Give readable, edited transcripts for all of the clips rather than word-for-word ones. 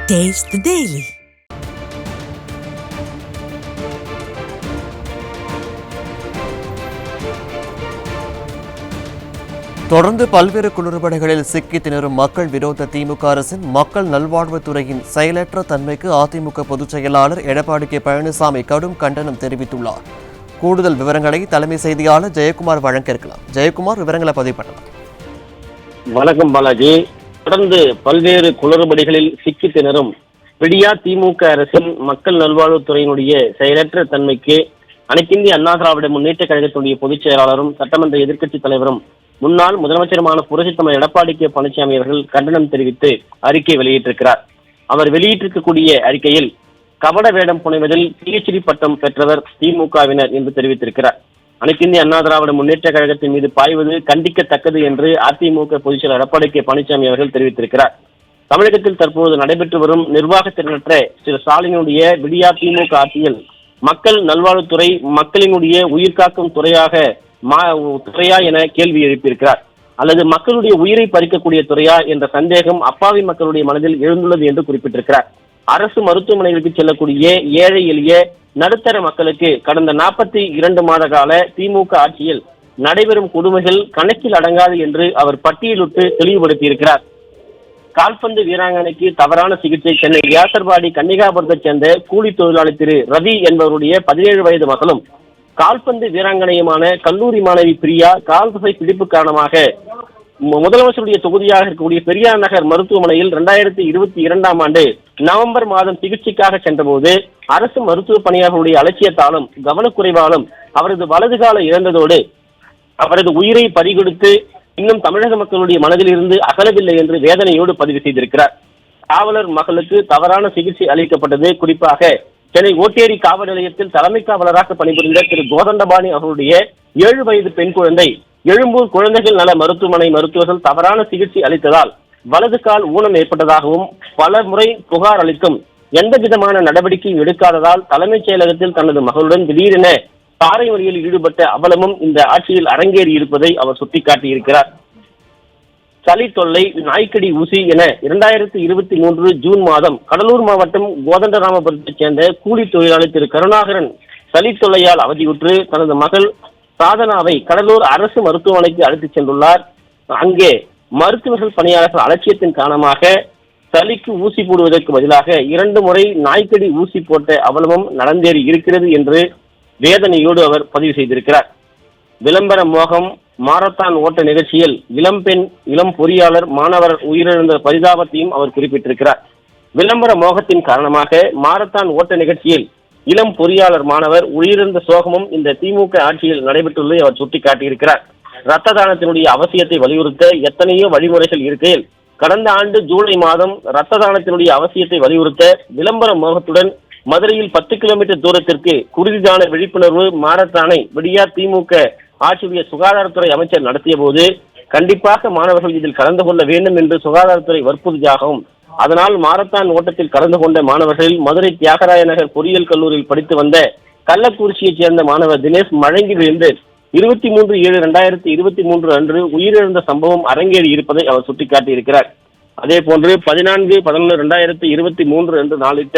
Taste the Daily. தொடர்ந்து பல்வேறு குளறுபடிகளில் சிக்கி திணறும் மக்கள் விரோத திமுக அரசின் மக்கள் நல்வாழ்வுத்துறையின் செயலற்ற தன்மைக்கு அதிமுக பொதுச் செயலாளர் எடப்பாடி கே பழனிசாமி கடும் கண்டனம் தெரிவித்துள்ளார். கூடுதல் விவரங்களை தலைமை செய்தியாளர் ஜெயக்குமார் வழங்க இருக்கலாம். ஜெயக்குமார், விவரங்களை பதிவு பண்ணலாம். வணக்கம் பாலாஜி. தொடர்ந்து பல்வேறு குளறுபடிகளில் சிக்கி திணறும் விடியா திமுக அரசின் மக்கள் நல்வாழ்வுத்துறையினுடைய செயலற்ற தன்மைக்கு அனைத்திந்திய அண்ணா திராவிட முன்னேற்ற கழகத்தினுடைய பொதுச் செயலாளரும் சட்டமன்ற எதிர்க்கட்சித் தலைவரும் முன்னாள் முதலமைச்சருமான புரட்சித் தலைவர் எடப்பாடி கே பழனிசாமி அவர்கள் கண்டனம் தெரிவித்து அறிக்கை வெளியிட்டிருக்கிறார். அவர் வெளியிட்டிருக்கக்கூடிய அறிக்கையில் கபட வேடம் புனைவதில் PhD பட்டம் பெற்றவர் திமுகவினர் என்று தெரிவித்திருக்கிறார். அனைத்திந்திய அண்ணா திராவிட முன்னேற்ற கழகத்தின் மீது பாய்வது கண்டிக்கத்தக்கது என்று அதிமுக பொதுச் செயலர் எடப்பாடி கே பழனிசாமி அவர்கள் தெரிவித்திருக்கிறார். தமிழகத்தில் தற்போது நடைபெற்று வரும் நிர்வாக திறனற்ற திரு ஸ்டாலினுடைய விடியா திமுக ஆட்சியில் மக்கள் நல்வாழ்வுத்துறை மக்களினுடைய உயிர்காக்கும் துறையா என கேள்வி எழுப்பியிருக்கிறார். அல்லது மக்களுடைய உயிரை பறிக்கக்கூடிய துறையா என்ற சந்தேகம் அப்பாவி மக்களுடைய மனதில் எழுந்துள்ளது என்று குறிப்பிட்டிருக்கிறார். அரசு மருத்துவமனைகளுக்கு செல்லக்கூடிய ஏழை எளிய நடுத்தர மக்களுக்கு கடந்த 42 மாத கால திமுக ஆட்சியில் நடைபெறும் கொடுமைகள் கணக்கில் அடங்காது என்று அவர் பட்டியலிட்டு தெளிவுபடுத்தியிருக்கிறார். கால்பந்து வீராங்கனைக்கு தவறான சிகிச்சை சென்னை வியாசர்பாடி கன்னிகாபுரத்தைச் சேர்ந்த கூலி தொழிலாளி திரு ரவி என்பவருடைய 17 வயது மகளும் கால்பந்து வீராங்கனையுமான கல்லூரி மாணவி பிரியா கால்பசை பிடிப்பு காரணமாக முதலமைச்சருடைய தொகுதியாக இருக்கக்கூடிய பெரியார் நகர் மருத்துவமனையில் 2022ஆம் ஆண்டு நவம்பர் மாதம் சிகிச்சைக்காக சென்றபோது அரசு மருத்துவ பணியாளர்களுடைய அலட்சியத்தாலும் கவனக்குறைவாலும் அவரது வலதுகால இழந்ததோடு அவரது உயிரை பறிகொடுத்து இன்னும் தமிழக மக்களுடைய மனதில் இருந்து அகலவில்லை என்று வேதனையோடு பதிவு செய்திருக்கிறார். காவலர் மகளுக்கு தவறான சிகிச்சை அளிக்கப்பட்டது. குறிப்பாக சென்னை ஓட்டேரி காவல் நிலையத்தில் தலைமை காவலராக பணிபுரிந்த திரு கோதண்டபாணி அவர்களுடைய 7 வயது பெண் குழந்தை எழும்பூர் குழந்தைகள் நல மருத்துவமனை மருத்துவர்கள் தவறான சிகிச்சை அளித்ததால் வலது கால் ஊனம் ஏற்பட்டதாகவும் பல முறை புகார் அளித்தும் எந்த விதமான நடவடிக்கையும் எடுக்காததால் தலைமைச் செயலகத்தில் தனது மகளுடன் திடீரென சாலை மறியலில் ஈடுபட்ட அவலமும் இந்த ஆட்சியில் அரங்கேறி இருப்பதை அவர் சுட்டிக்காட்டியிருக்கிறார். சளி தொல்லை, நாய்க்கடி ஊசி என 2023 ஜூன் மாதம் கடலூர் மாவட்டம் கோதண்டராமபுரத்தைச் சேர்ந்த கூலி தொழிலாளி திரு கருணாகரன் சளி தொல்லையால் அவதியுற்று தனது மகள் சாதனாவை கடலூர் அரசு மருத்துவமனைக்கு அழைத்துச் சென்றுள்ளார். அங்கே மருத்துவர்கள் பணியாளர்கள் அலட்சியத்தின் காரணமாக சளிக்கு ஊசி போடுவதற்கு பதிலாக 2 முறை நாய்க்கடி ஊசி போட்ட அவலமும் நடந்தேறி இருக்கிறது என்று வேதனையோடு அவர் பதிவு செய்திருக்கிறார். விளம்பர மோகம் மாரத்தான் ஓட்ட நிகழ்ச்சியில் இளம்பெண் இளம் பொறியாளர் மாணவர் உயிரிழந்த பரிதாபத்தையும் அவர் குறிப்பிட்டிருக்கிறார். விளம்பர மோகத்தின் காரணமாக மாரத்தான் ஓட்ட நிகழ்ச்சியில் இளம் பொறியாளர் மாணவர் உயிரிழந்த சோகமும் இந்த திமுக ஆட்சியில் நடைபெற்றுள்ளதை அவர் சுட்டிக்காட்டியிருக்கிறார். இரத்த தானத்தினுடைய அவசியத்தை வலியுறுத்த எத்தனையோ வழிமுறைகள் இருக்கையில் கடந்த ஆண்டு ஜூலை மாதம் இரத்த தானத்தினுடைய அவசியத்தை வலியுறுத்த விளம்பர மோகத்துடன் மதுரையில் 10 கிலோமீட்டர் தூரத்திற்கு குருதிதான விழிப்புணர்வு மாரத்தானை விடியா திமுக ஆட்சியுடைய சுகாதாரத்துறை அமைச்சர் நடத்திய போது கண்டிப்பாக மாணவர்கள் இதில் கலந்து கொள்ள வேண்டும் என்று சுகாதாரத்துறை வற்புறுத்தியாகவும் அதனால் மாரத்தான் ஓட்டத்தில் கலந்து கொண்ட மாணவர்களில் மதுரை தியாகராய நகர் பொறியியல் கல்லூரியில் படித்து வந்த கள்ளக்குறிச்சியைச் சேர்ந்த மாணவர் தினேஷ் மழங்கி விழுந்து 23/7/2023 அன்று உயிரிழந்த சம்பவம் அரங்கேறி இருப்பதை அவர் சுட்டிக்காட்டியிருக்கிறார். அதே போன்று 14/11/2023 அன்று நாளிட்ட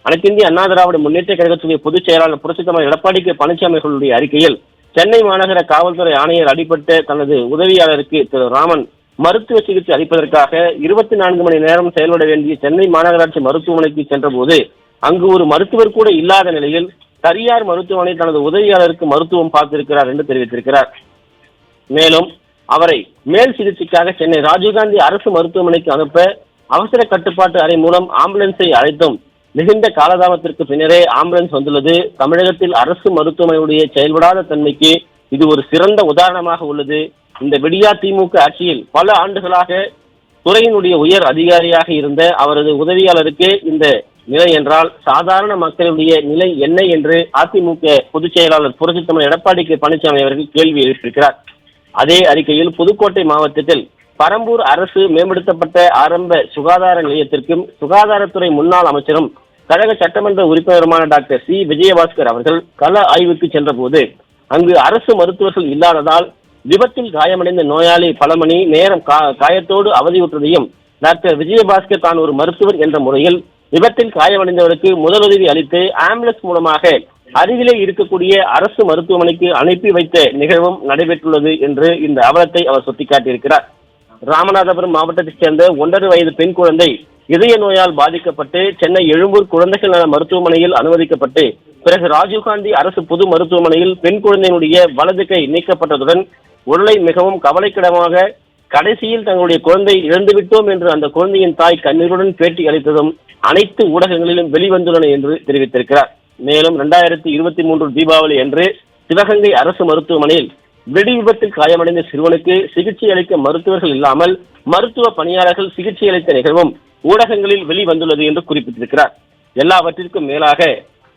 அனைத்திந்திய அண்ணா திராவிட முன்னேற்ற கழகத்துடைய பொதுச் செயலாளர் புரட்சித் தலைவர் எடப்பாடி கே பழனிசாமி அவர்களுடைய அறிக்கையில் சென்னை மாநகர காவல்துறை ஆணையர் அடிபட்ட தனது உதவியாளருக்கு திரு ராமன் மருத்துவ சிகிச்சை அளிப்பதற்காக 24 மணி நேரம் செயல்பட வேண்டிய சென்னை மாநகராட்சி மருத்துவமனைக்கு சென்ற போது அங்கு ஒரு மருத்துவர் கூட இல்லாத நிலையில் தனியார் மருத்துவமனை தனது உதவியாளருக்கு மருத்துவம் பார்த்திருக்கிறார் என்று தெரிவித்திருக்கிறார். மேலும் அவரை மேல் சிகிச்சைக்காக சென்னை ராஜீவ்காந்தி அரசு மருத்துவமனைக்கு அனுப்ப அவசர கட்டுப்பாட்டு அறை மூலம் ஆம்புலன்ஸை அழைத்தும் மிகுந்த காலதாமத்திற்கு பின்னரே ஆம்புலன்ஸ் வந்துள்ளது. தமிழகத்தில் அரசு மருத்துவமனையுடைய செயல்படாத தன்மைக்கு இது ஒரு சிறந்த உதாரணமாக உள்ளது. இந்த விடியா திமுக ஆட்சியில் பல ஆண்டுகளாக துறையினுடைய உயர் அதிகாரியாக இருந்த அவரது உதவியாளருக்கு இந்த நிலை என்றால் சாதாரண மக்களுடைய நிலை என்ன என்று அதிமுக பொதுச் செயலாளர் புரட்சித் தலைவர் எடப்பாடி கே பழனிசாமி அவர்கள் கேள்வி எழுப்பியிருக்கிறார். அதே அறிக்கையில் புதுக்கோட்டை மாவட்டத்தில் பரம்பூர் அரசு மேம்படுத்தப்பட்ட ஆரம்ப சுகாதார நிலையத்திற்கும் சுகாதாரத்துறை முன்னாள் அமைச்சரும் கழக சட்டமன்ற உறுப்பினருமான டாக்டர் சி விஜயபாஸ்கர் அவர்கள் கள ஆய்வுக்கு சென்ற போது அங்கு அரசு மருத்துவர்கள் இல்லாததால் விபத்தில் காயமடைந்த நோயாளி பல மணி நேரம் காயத்தோடு அவதியுற்றதையும் டாக்டர் விஜயபாஸ்கர் தான் ஒரு மருத்துவர் என்ற முறையில் விபத்தில் காயமடைந்தவருக்கு முதலுதவி அளித்து ஆம்புலன்ஸ் மூலமாக அருகிலே இருக்கக்கூடிய அரசு மருத்துவமனைக்கு அனுப்பி வைத்த நிகழ்வும் நடைபெற்றுள்ளது என்று இந்த அவலத்தை அவர் சுட்டிக்காட்டியிருக்கிறார். ராமநாதபுரம் மாவட்டத்தைச் சேர்ந்த 1.5 வயது பெண் குழந்தை இதய நோயால் பாதிக்கப்பட்டு சென்னை எழும்பூர் குழந்தைகள் நல மருத்துவமனையில் அனுமதிக்கப்பட்டு பிறகு ராஜீவ்காந்தி அரசு பொது மருத்துவமனையில் பெண் குழந்தையினுடைய வலது கை நீக்கப்பட்டதுடன் உடலை மிகவும் கவலைக்கிடமாக கடைசியில் தங்களுடைய குழந்தை இழந்துவிட்டோம் என்று அந்த குழந்தையின் தாய் கண்ணீருடன் பேட்டி அளித்ததும் அனைத்து ஊடகங்களிலும் வெளிவந்துள்ளன என்று தெரிவித்திருக்கிறார். மேலும் 2023 தீபாவளி அன்று சிவகங்கை அரசு மருத்துவமனையில் வெடி விபத்தில் காயமடைந்த சிறுவனுக்கு சிகிச்சை அளிக்க மருத்துவர்கள் இல்லாமல் மருத்துவ பணியாளர்கள் சிகிச்சை அளித்த நிகழ்வும் ஊடகங்களில் வெளிவந்துள்ளது என்று குறிப்பிட்டிருக்கிறார். எல்லாவற்றிற்கும் மேலாக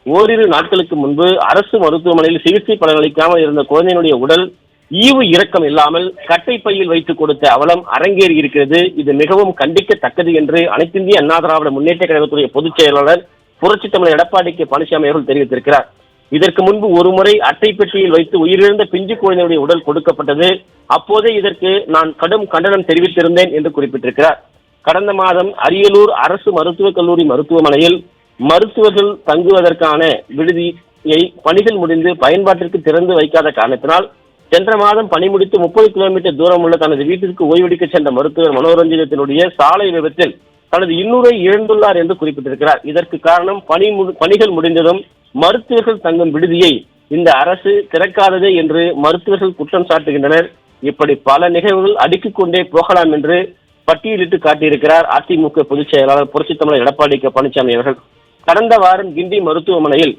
ஓரிரு நாட்களுக்கு முன்பு அரசு மருத்துவமனையில் சிகிச்சை பலனளிக்காமல் இருந்த குழந்தையினுடைய உடல் ஈவு இரக்கம் இல்லாமல் கட்டை பையில் வைத்துக் கொடுத்த அவலம் அரங்கேறி இருக்கிறது. இது மிகவும் கண்டிக்கத்தக்கது என்று அனைத்திந்திய அண்ணா திராவிட முன்னேற்ற கழகத்துடைய பொதுச் செயலாளர் புரட்சித் தமிழர் எடப்பாடி கே பழனிசாமி அவர்கள் தெரிவித்திருக்கிறார். இதற்கு முன்பு ஒருமுறை அட்டை பெட்டியில் வைத்து உயிரிழந்த பிஞ்சு குழந்தையுடைய உடல் கொடுக்கப்பட்டது. அப்போதே இதற்கு நான் கடும் கண்டனம் தெரிவித்திருந்தேன் என்று குறிப்பிட்டிருக்கிறார். கடந்த மாதம் அரியலூர் அரசு மருத்துவக் கல்லூரி மருத்துவமனையில் மருத்துவர்கள் தங்குவதற்கான விடுதியை பணிகள் முடிந்து பயன்பாட்டிற்கு திறந்து வைக்காத காரணத்தினால் சென்ற மாதம் பணி முடித்து 30 கிலோமீட்டர் தூரம் உள்ள தனது வீட்டிற்கு ஓய்வெடுக்க சென்ற மருத்துவர் மனோரஞ்சிதத்தினுடைய சாலை விபத்தில் தனது இன்னுரை இழந்துள்ளார் என்று குறிப்பிட்டிருக்கிறார். இதற்கு காரணம் பணிகள் முடிந்ததும் மருத்துவர்கள் தங்கும் விடுதியை இந்த அரசு திறக்காததே என்று மருத்துவர்கள் குற்றம் சாட்டுகின்றனர். இப்படி பல நிகழ்வுகள் அடுக்கிக் கொண்டே போகலாம் என்று பட்டியலிட்டு காட்டியிருக்கிறார் அதிமுக பொதுச் செயலாளர் புரட்சித் தமிழர் எடப்பாடி கே பழனிசாமி அவர்கள். கடந்த வாரம் கிண்டி மருத்துவமனையில்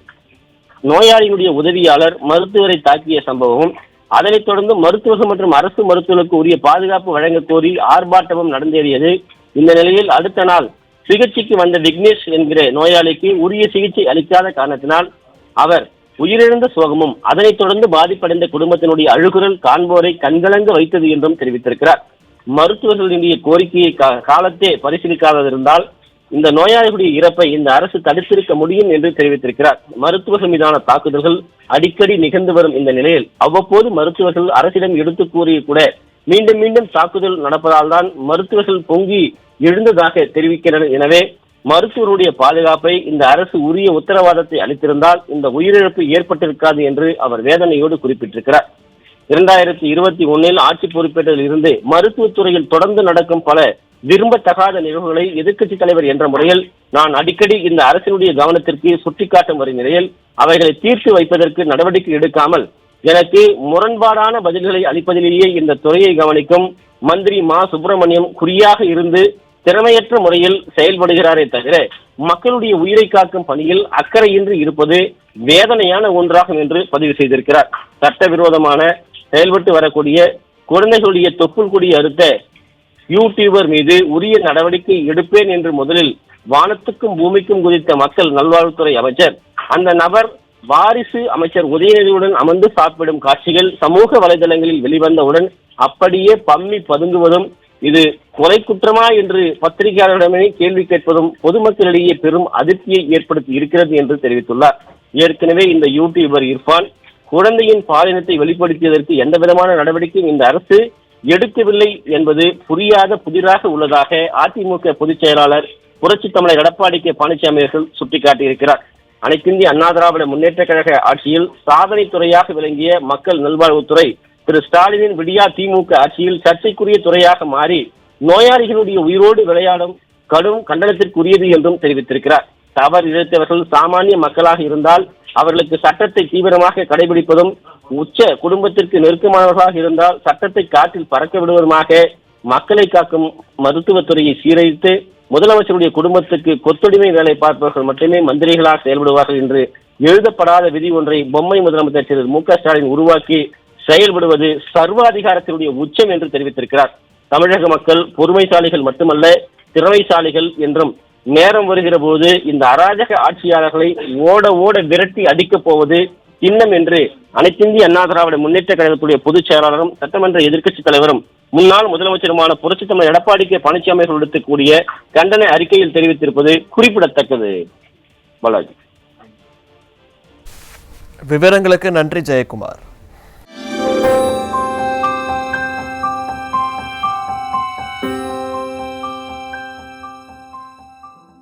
நோயாளியினுடைய உதவியாளர் மருத்துவரை தாக்கிய சம்பவமும் அதனைத் தொடர்ந்து மருத்துவர்கள் மற்றும் அரசு மருத்துவர்களுக்கு உரிய பாதுகாப்பு வழங்க கோரி ஆர்ப்பாட்டமும் நடந்தேறியது. இந்த நிலையில் அடுத்த நாள் சிகிச்சைக்கு வந்த விக்னேஷ் என்கிற நோயாளிக்கு உரிய சிகிச்சை அளிக்காத காரணத்தினால் அவர் உயிரிழந்த சோகமும் அதனைத் தொடர்ந்து பாதிப்படைந்த குடும்பத்தினுடைய அழுகுரல் காண்போரை கண்கலங்க வைத்தது என்றும் தெரிவித்திருக்கிறார். மருத்துவர்களுடைய கோரிக்கையை காலத்தே பரிசீலிக்காதிருந்தால் இந்த நோயாளிகளுடைய இறப்பை இந்த அரசு தடுத்திருக்க முடியும் என்று தெரிவித்திருக்கிறார். மருத்துவர்கள் மீதான தாக்குதல்கள் அடிக்கடி நிகழ்ந்து வரும் இந்த நிலையில் அவ்வப்போது மருத்துவர்கள் அரசிடம் எடுத்து கூறிய கூட மீண்டும் மீண்டும் தாக்குதல் நடப்பதால் தான் மருத்துவர்கள் பொங்கி எழுந்ததாக தெரிவிக்கின்றனர். எனவே மருத்துவருடைய பாதுகாப்பை இந்த அரசு உரிய உத்தரவாதத்தை அளித்திருந்தால் இந்த உயிரிழப்பு ஏற்பட்டிருக்காது என்று அவர் வேதனையோடு குறிப்பிட்டிருக்கிறார். 2021 ஆட்சி பொறுப்பேற்றதில் இருந்து மருத்துவத்துறையில் தொடர்ந்து நடக்கும் பல விரும்பத்தகாத நிகழ்வுகளை எதிர்க்கட்சி தலைவர் என்ற முறையில் நான் அடிக்கடி இந்த அரசினுடைய கவனத்திற்கு சுட்டிக்காட்டும் வரும் நிலையில் அவைகளை தீர்த்து வைப்பதற்கு நடவடிக்கை எடுக்காமல் எனக்கு முரண்பாடான பதில்களை அளிப்பதிலேயே இந்த துறையை கவனிக்கும் மந்திரி மா சுப்பிரமணியம் குறியாக இருந்து திறமையற்ற முறையில் செயல்படுகிறாரே தவிர மக்களுடைய உயிரை காக்கும் பணியில் அக்கறையின்றி இருப்பது வேதனையான ஒன்றாகும் என்று பதிவு செய்திருக்கிறார். சட்டவிரோதமான செயல்பட்டு வரக்கூடிய குழந்தைகளுடைய தொப்புள் கொடி அறுத்த யூடியூபர் மீது உரிய நடவடிக்கை எடுப்பேன் என்று முதலில் வானத்துக்கும் பூமிக்கும் குதித்த மக்கள் நல்வாழ்வுத்துறை அமைச்சர் அந்த நபர் வாரிசு அமைச்சர் உதயநிதியுடன் அமர்ந்து சாப்பிடும் காட்சிகள் சமூக வலைதளங்களில் வெளிவந்தவுடன் அப்படியே பம்மி பதுங்குவதும் இது கொலை குற்றமா என்று பத்திரிகையாளர்களிடமே கேள்வி கேட்பதும் பொதுமக்களிடையே பெரும் அதிர்ச்சியை ஏற்படுத்தி இருக்கிறது என்று தெரிவித்துள்ளார். ஏற்கனவே இந்த யூடியூபர் இர்ஃபான் குழந்தையின் பாலினத்தை வெளிப்படுத்தியதற்கு எந்த விதமான நடவடிக்கையும் இந்த அரசு எடுக்கவில்லை என்பது புரியாத புதிராக உள்ளதாக அதிமுக பொதுச் செயலாளர் புரட்சித் தமிழர் எடப்பாடி கே பழனிசாமி அவர்கள் சுட்டிக்காட்டியிருக்கிறார். அனைத்திந்திய அண்ணா திராவிட முன்னேற்ற கழக ஆட்சியில் சாதனை துறையாக விளங்கிய மக்கள் நல்வாழ்வுத்துறை திரு ஸ்டாலினின் விடியா திமுக ஆட்சியில் சர்ச்சைக்குரிய துறையாக மாறி நோயாளிகளுடைய உயிரோடு விளையாடும் கடும் கண்டனத்திற்குரியது என்றும் தெரிவித்திருக்கிறார். தவறு இழைத்தவர்கள் சாமானிய மக்களாக இருந்தால் அவர்களுக்கு சட்டத்தை தீவிரமாக கடைபிடிப்பதும் உச்ச குடும்பத்திற்கு நெருக்கமானவர்களாக இருந்தால் சட்டத்தை காற்றில் பறக்க விடுவதுமாக மக்களை காக்கும் மருத்துவத்துறையை சீரழித்து முதலமைச்சருடைய குடும்பத்துக்கு கொத்தடிமை வேலை பார்ப்பவர்கள் மட்டுமே மந்திரிகளாக செயல்படுவார்கள் என்று எழுதப்படாத விதி ஒன்றை பொம்மை முதலமைச்சர் திரு மு.க. ஸ்டாலின் உருவாக்கி செயல்படுவது சர்வாதிகாரத்தினுடைய உச்சம் என்று தெரிவித்திருக்கிறார். தமிழக மக்கள் பொறுமைசாலிகள் மட்டுமல்ல திறமைசாலிகள் என்றும் நேரம் வருகிற போது இந்த அராஜக ஆட்சியாளர்களை ஓட ஓட விரட்டி அடிக்கப் போவது சின்னம் என்று அனைத்திந்திய அண்ணா திராவிட முன்னேற்ற கழகத்துடைய பொதுச் செயலாளரும் சட்டமன்ற எதிர்க்கட்சித் தலைவரும் முன்னாள் முதலமைச்சருமான புரட்சித் தமிழர் எடப்பாடி கே பழனிசாமி அவர்கள் எடுத்துக்கூடிய கண்டன அறிக்கையில் தெரிவித்திருப்பது குறிப்பிடத்தக்கது. பாலாஜி, விவரங்களுக்கு நன்றி ஜெயக்குமார்.